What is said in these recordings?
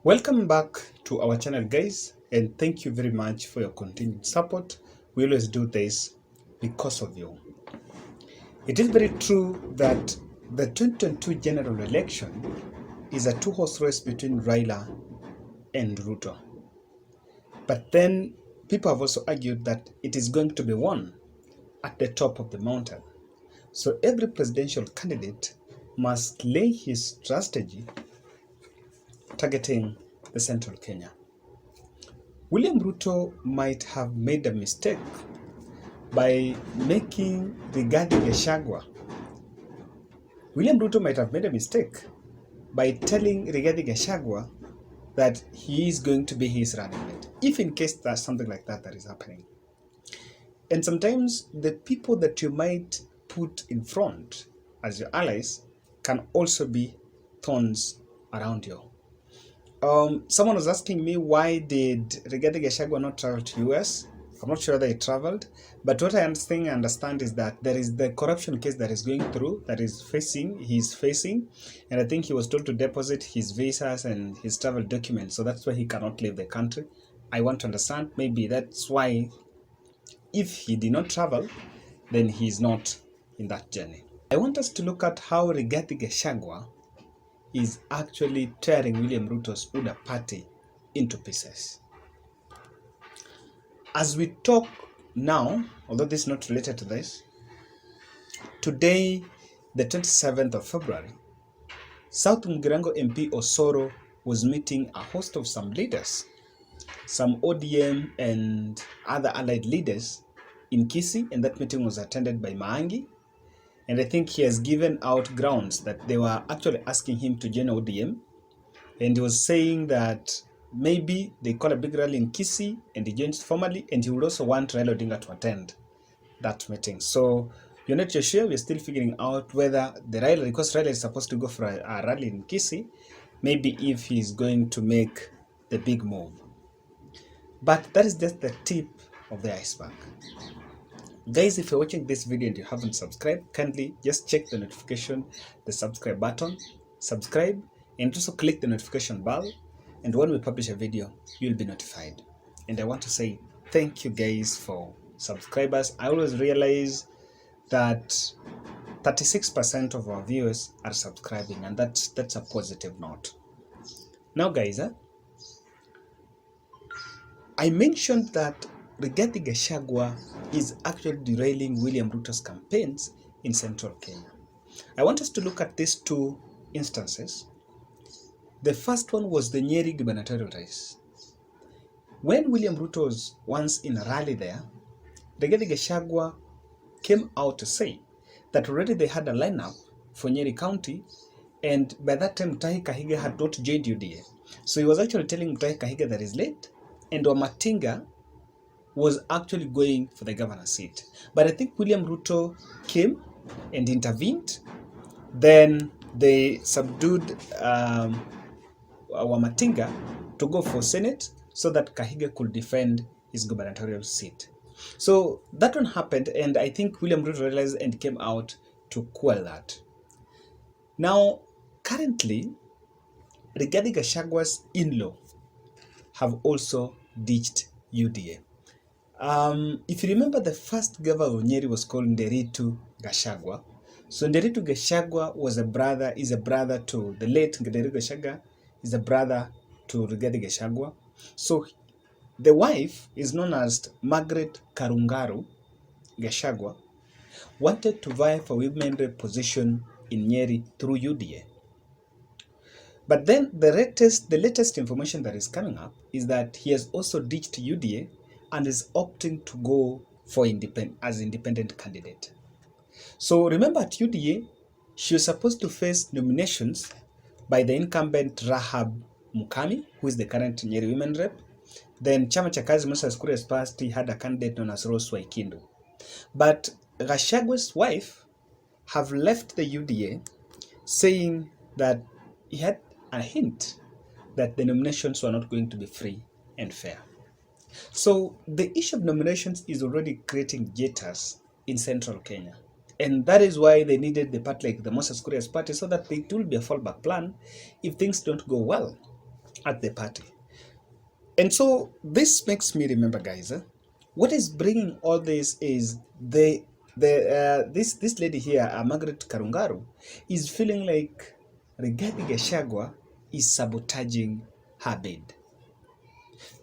Welcome back to our channel, guys, and thank you very much for your continued support. We always do this because of you. It is very true that the 2022 general election is a two-horse race between Raila and Ruto. But then people have also argued that it is going to be won at the top of the mountain. So every presidential candidate must lay his strategy targeting the central Kenya. William Ruto might have made a mistake by making Rigathi Gachagua. William Ruto might have made a mistake by telling Rigathi Gachagua that he is going to be his running mate, if in case there's something like that is happening. And sometimes the people that you might put in front as your allies can also be thorns around you. Someone was asking me, why did Rigathi Gachagua not travel to US? I'm not sure whether he traveled, but what I understand is that there is the corruption case that is going through, he's facing, and I think he was told to deposit his visas and his travel documents, so that's why he cannot leave the country. I want to understand, maybe that's why, if he did not travel, then he's not in that journey. I want us to look at how Rigathi Gachagua is actually tearing William Ruto's UDA party into pieces. As we talk now, although this is not related to this, today, the 27th of February, South Mugirango MP Osoro was meeting a host of some leaders, some ODM and other allied leaders in Kisii, and that meeting was attended by Maangi. And I think he has given out grounds that they were actually asking him to join ODM. And he was saying that maybe they call a big rally in Kisii and he joins formally, and he would also want Raila Odinga to attend that meeting. So you're not sure, we're still figuring out whether the Raila, because Raila is supposed to go for a rally in Kisii, maybe if he's going to make the big move. But that is just the tip of the iceberg. Guys, if you're watching this video and you haven't subscribed, kindly just check the notification, the subscribe button, subscribe, and also click the notification bell. And when we publish a video, you'll be notified. And I want to say thank you guys for subscribers. I always realize that 36% of our viewers are subscribing, and that's a positive note. Now guys, I mentioned that Rigathi Gachagua is actually derailing William Ruto's campaigns in central Kenya. I want us to look at these two instances. The first one was the Nyeri gubernatorial race. When William Ruto was once in a rally there, Rigathi Gachagua came out to say that already they had a lineup for Nyeri County, and by that time Mutahi Kahiga had not joined UDA. So he was actually telling Mutahi Kahiga that he's late, and Wamatinga was actually going for the governor seat. But I think William Ruto came and intervened. Then they subdued Wamatinga to go for Senate so that Kahiga could defend his gubernatorial seat. So that one happened, and I think William Ruto realized and came out to quell that. Now, currently, Rigathi Gachagua's in-law have also ditched UDA. If you remember, the first governor of Nyeri was called Nderitu Gachagua. So Nderitu Gachagua is a brother to the late Nderitu Gachagua, is a brother to Rigathi Gachagua. So the wife is known as Margaret Karungaru Gachagua, wanted to vie for women rep position in Nyeri through UDA. But then the latest information that is coming up is that he has also ditched UDA and is opting to go for as independent candidate. So remember, at UDA, she was supposed to face nominations by the incumbent Rahab Mukami, who is the current Nyeri women rep. Then Chama cha Kazi Musa Skuria's party had a candidate known as Rose Waikindu. But Gachagua's wife have left the UDA, saying that he had a hint that the nominations were not going to be free and fair. So the issue of nominations is already creating jitters in central Kenya. And that is why they needed the party like the Moses Kuria's party, so that it will be a fallback plan if things don't go well. at the party. And so this makes me remember, guys, what is bringing all this is this lady here, Margaret Karungaru, is feeling like Rigathi Gachagua is sabotaging her bid.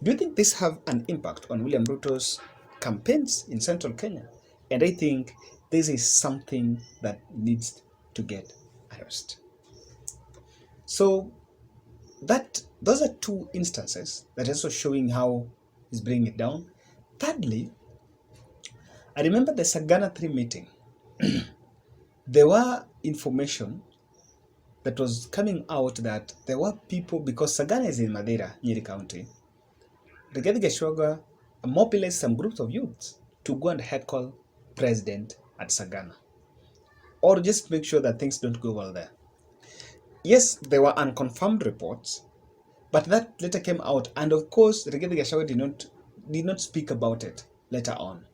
Do you think this have an impact on William Ruto's campaigns in central Kenya? And I think this is something that needs to get addressed. So those are two instances that are also showing how he's bringing it down. Thirdly, I remember the Sagana 3 meeting. There were information that was coming out that there were people, because Sagana is in Madeira, Nyeri County, Rigathi Gachagua mobilized some groups of youths to go and heckle president at Sagana, or just make sure that things don't go well there. Yes, there were unconfirmed reports, but that later came out, and of course, Rigathi Gachagua did not speak about it later on.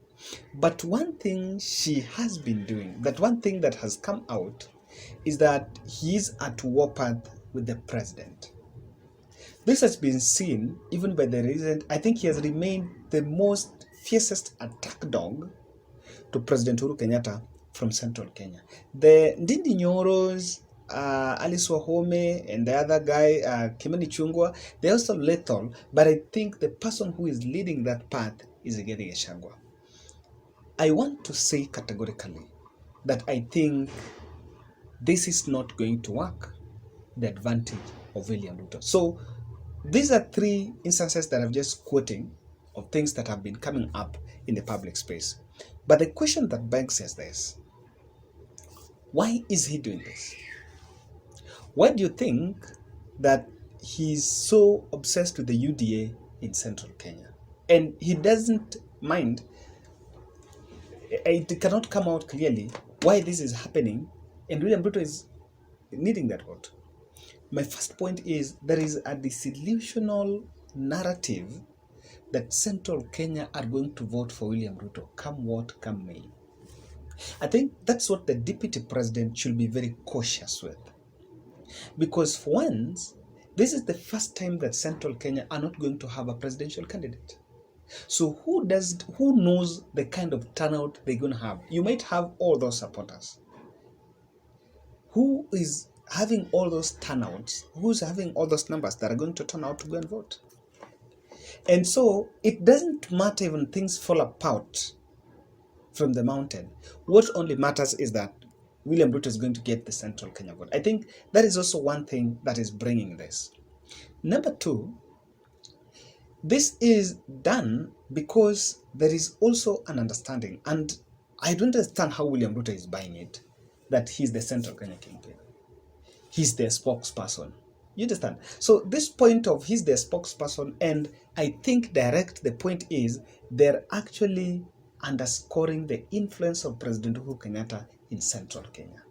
But one thing she has been doing, that one thing that has come out, is that he is at warpath with the president. This has been seen even by the recent, I think he has remained the most fiercest attack dog to President Uhuru Kenyatta from central Kenya. The Ndindi Nyoros, Alice Wahome, and the other guy, Kimani Chungwa, they're also lethal, but I think the person who is leading that path is Rigathi Gachagua. I want to say categorically that I think this is not going to work, the advantage of William Ruto. So these are three instances that I'm just quoting of things that have been coming up in the public space. But the question that begs is this: why is he doing this? Why do you think that he's so obsessed with the UDA in central Kenya? And he doesn't mind, it cannot come out clearly why this is happening, and William Ruto is needing that vote. My first point is there is a disillusional narrative that central Kenya are going to vote for William Ruto, come what, come may. I think that's what the deputy president should be very cautious with. Because for once, this is the first time that central Kenya are not going to have a presidential candidate. So who knows the kind of turnout they're going to have? You might have all those supporters. Who is having all those turnouts? Who's having all those numbers that are going to turn out to go and vote? And so it doesn't matter even things fall apart from the mountain. What only matters is that William Ruto is going to get the central Kenya vote. I think that is also one thing that is bringing this. Number two, this is done because there is also an understanding, and I don't understand how William Ruto is buying it, that he's the central Kenya kingpin. He's the spokesperson. You understand? So this point of he's the spokesperson, and I think the point is they're actually underscoring the influence of President Uhuru Kenyatta in central Kenya.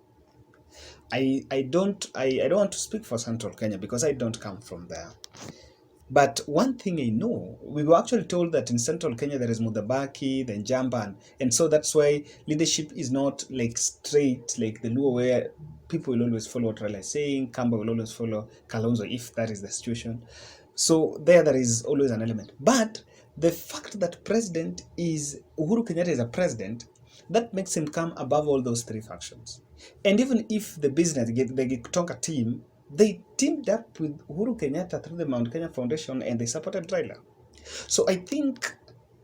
I don't want to speak for central Kenya because I don't come from there. But one thing I know, we were actually told that in central Kenya there is Mudavadi, then Jamban, and so that's why leadership is not like straight like the Luo, where people will always follow what Raila is saying, Kamba will always follow Kalonzo if that is the situation. So there is always an element. But the fact that Uhuru Kenyatta is a president, that makes him come above all those three factions. And even if the Gitonga team, they teamed up with Uhuru Kenyatta through the Mount Kenya Foundation and they supported Raila. So I think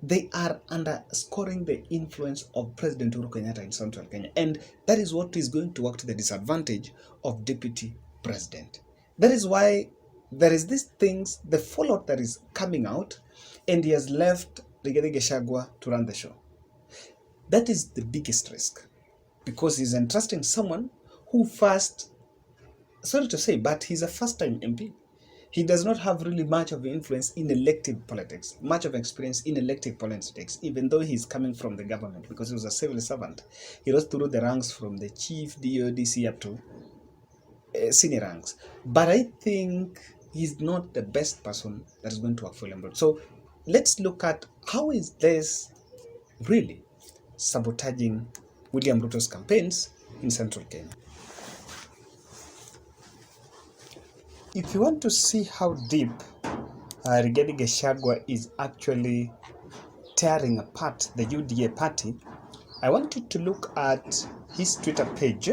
they are underscoring the influence of President Uhuru Kenyatta in central Kenya. And that is what is going to work to the disadvantage of deputy president. That is why there is these things, the fallout that is coming out, and he has left Rigathi Gachagua to run the show. That is the biggest risk, because he's entrusting someone who sorry to say, but he's a first-time MP. He does not have really much of influence in elective politics, much of experience in elective politics, even though he's coming from the government, because he was a civil servant. He rose through the ranks from the chief, DODC, up to senior ranks. But I think he's not the best person that is going to work for William Ruto. So let's look at how is this really sabotaging William Ruto's campaigns in central Kenya. if you want to see how deep Rigathi Gachagua is actually tearing apart the UDA party, I want you to look at his Twitter page.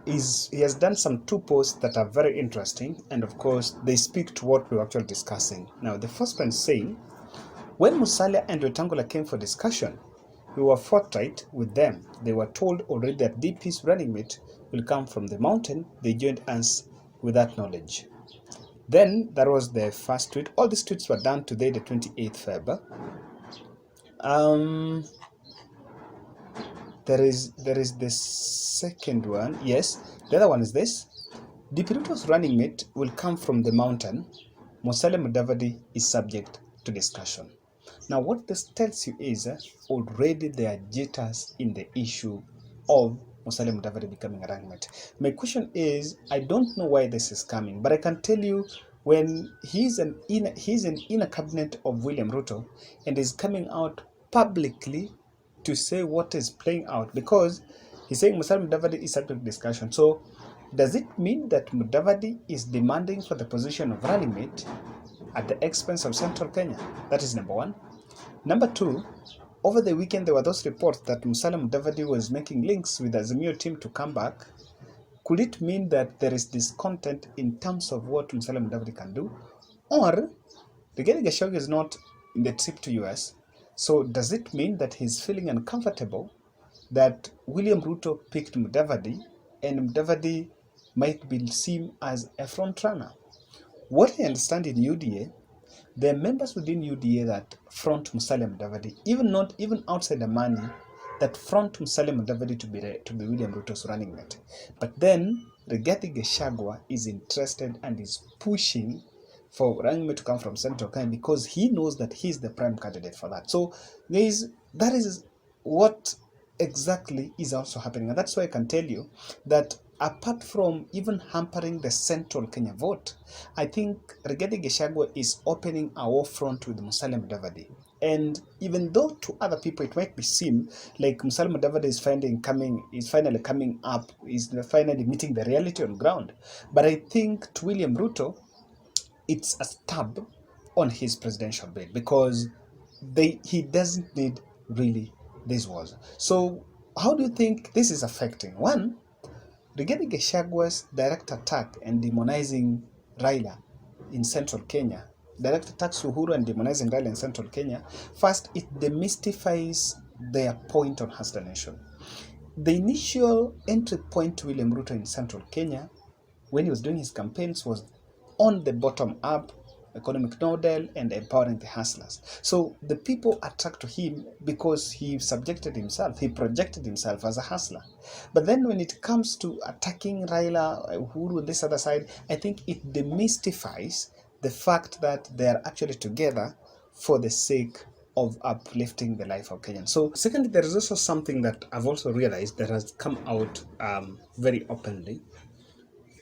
He has done some 2 posts that are very interesting, and of course they speak to what we're actually discussing. Now, the first one is saying, when Musalia and Wetangula came for discussion, we were forthright with them. They were told already that DP's running mate will come from the mountain. They joined us with that knowledge. Then that was the first tweet. All these tweets were done today, the 28th February. There is the second one. Yes, the other one is this. DP Ruto's running mate will come from the mountain. Musalia Mudavadi is subject to discussion. Now, what this tells you is already there are jitters in the issue of Musalia Mudavadi becoming a running mate. My question is, I don't know why this is coming, but I can tell you, when he's an inner cabinet of William Ruto and is coming out publicly to say what is playing out, because he's saying Musalia Mudavadi is subject to discussion. So does it mean that Mudavadi is demanding for the position of running mate at the expense of Central Kenya? That is number one. Number two, over the weekend there were those reports that Musalia Mudavadi was making links with the Azimio team to come back. Could it mean that there is discontent in terms of what Musalia Mudavadi can do? Or Rigathi Gachagua is not in the trip to US, so does it mean that he's feeling uncomfortable that William Ruto picked Mudavadi and Mudavadi might be seen as a front runner? What I understand in UDA, there are members within UDA that front Musalia Mudavadi, even outside the money, that front Musalia Mudavadi to be William Ruto's running mate. But then Rigathi Gachagua is interested and is pushing for running mate to come from Central Kenya because he knows that he's the prime candidate for that. So that is what exactly is also happening. And that's why I can tell you that apart from even hampering the Central Kenya vote, I think Rigathi Gachagua is opening a war front with Musalia Mudavadi. And even though to other people it might be seem like Musalia Mudavadi is finally coming up, is finally meeting the reality on ground, but I think to William Ruto, it's a stab on his presidential bid because he doesn't need really these words. So how do you think this is affecting? One, Rigathi Gachagua's direct attack and demonizing Raila in Central Kenya, direct attacks Uhuru and demonizing Raila in Central Kenya, first, it demystifies their point on Hustler Nation. The initial entry point to William Ruto in Central Kenya, when he was doing his campaigns, was on the bottom-up economic model and empowering the hustlers. So the people attract to him because he projected himself as a hustler. But then when it comes to attacking Raila, Uhuru, this other side, I think it demystifies the fact that they are actually together for the sake of uplifting the life of Kenyans. So secondly, there is also something that I've also realized that has come out very openly.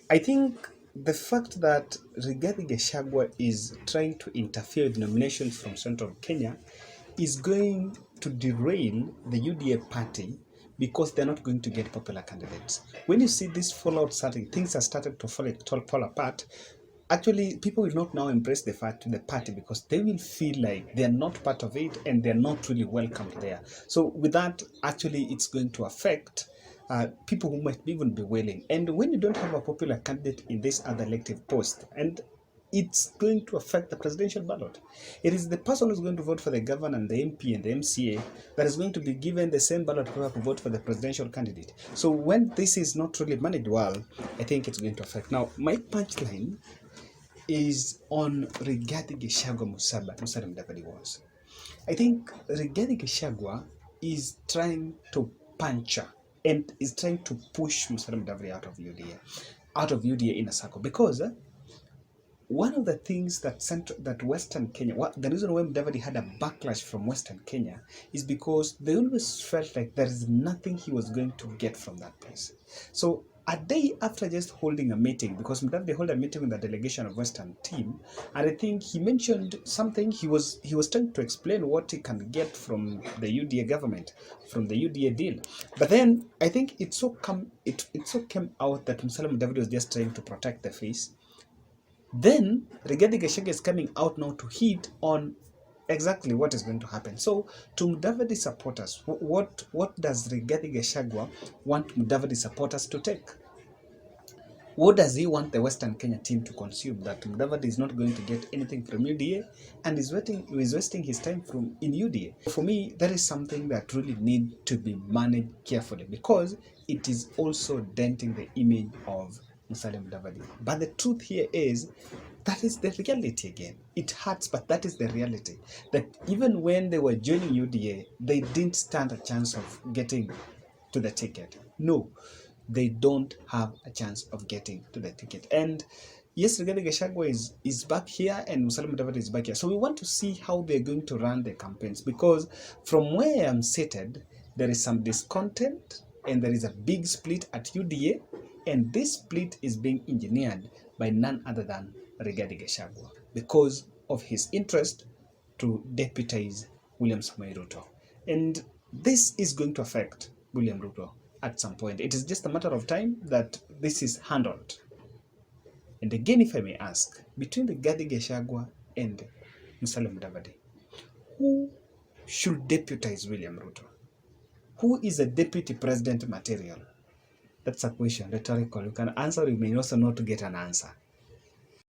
I think the fact that Rigathi Gachagua is trying to interfere with nominations from Central Kenya is going to derail the UDA party because they're not going to get popular candidates. When you see this fallout starting, things are started to fall apart. Actually, people will not now embrace the party because they will feel like they're not part of it and they're not really welcomed there. So with that, actually, it's going to affect people who might even be willing. And when you don't have a popular candidate in this other elective post, and it's going to affect the presidential ballot. It is the person who's going to vote for the governor and the MP and the MCA that is going to be given the same ballot paper to vote for the presidential candidate. So when this is not really managed well, I think it's going to affect. Now, my punchline is on Rigathi Gachagua Musalia Mudavadi was. I think Rigathi Gachagua is trying to puncture and is trying to push Musalia Mudavadi out of UDA in a circle, because one of the things that Western Kenya, the reason why Mudavadi had a backlash from Western Kenya is because they always felt like there is nothing he was going to get from that place. So a day after just holding a meeting, because Mudavadi held a meeting with the delegation of Western team, and I think he mentioned something, he was trying to explain what he can get from the UDA government, from the UDA deal. But then I think it so came out that Musalia Mudavadi was just trying to protect the face Then Rigathi Gachagua is coming out now to hit on exactly what is going to happen. So to Mudavadi supporters, what does Rigathi Gachagua want Mudavadi supporters to take? What does he want the Western Kenya team to consume? That Mudavadi is not going to get anything from UDA and is wasting his time in UDA. For me, that is something that really need to be managed carefully, because it is also denting the image of Musalia Mudavadi. But the truth here is, that is the reality again. It hurts, but that is the reality. That even when they were joining UDA, they didn't stand a chance of getting to the ticket. No, they don't have a chance of getting to the ticket. And yes, Rigathi Gachagua is back here and Musalia Mudavadi is back here. So we want to see how they're going to run the campaigns, because from where I'm seated, there is some discontent and there is a big split at UDA, and this split is being engineered by none other than Rigathi Gachagua because of his interest to deputize William Samoei Ruto. And this is going to affect William Ruto at some point. It is just a matter of time that this is handled. And again, if I may ask, between Rigathi Gachagua and Musalia Mudavadi, who should deputize William Ruto? Who is a deputy president material? That's a question, rhetorical. You can answer, you may also not get an answer.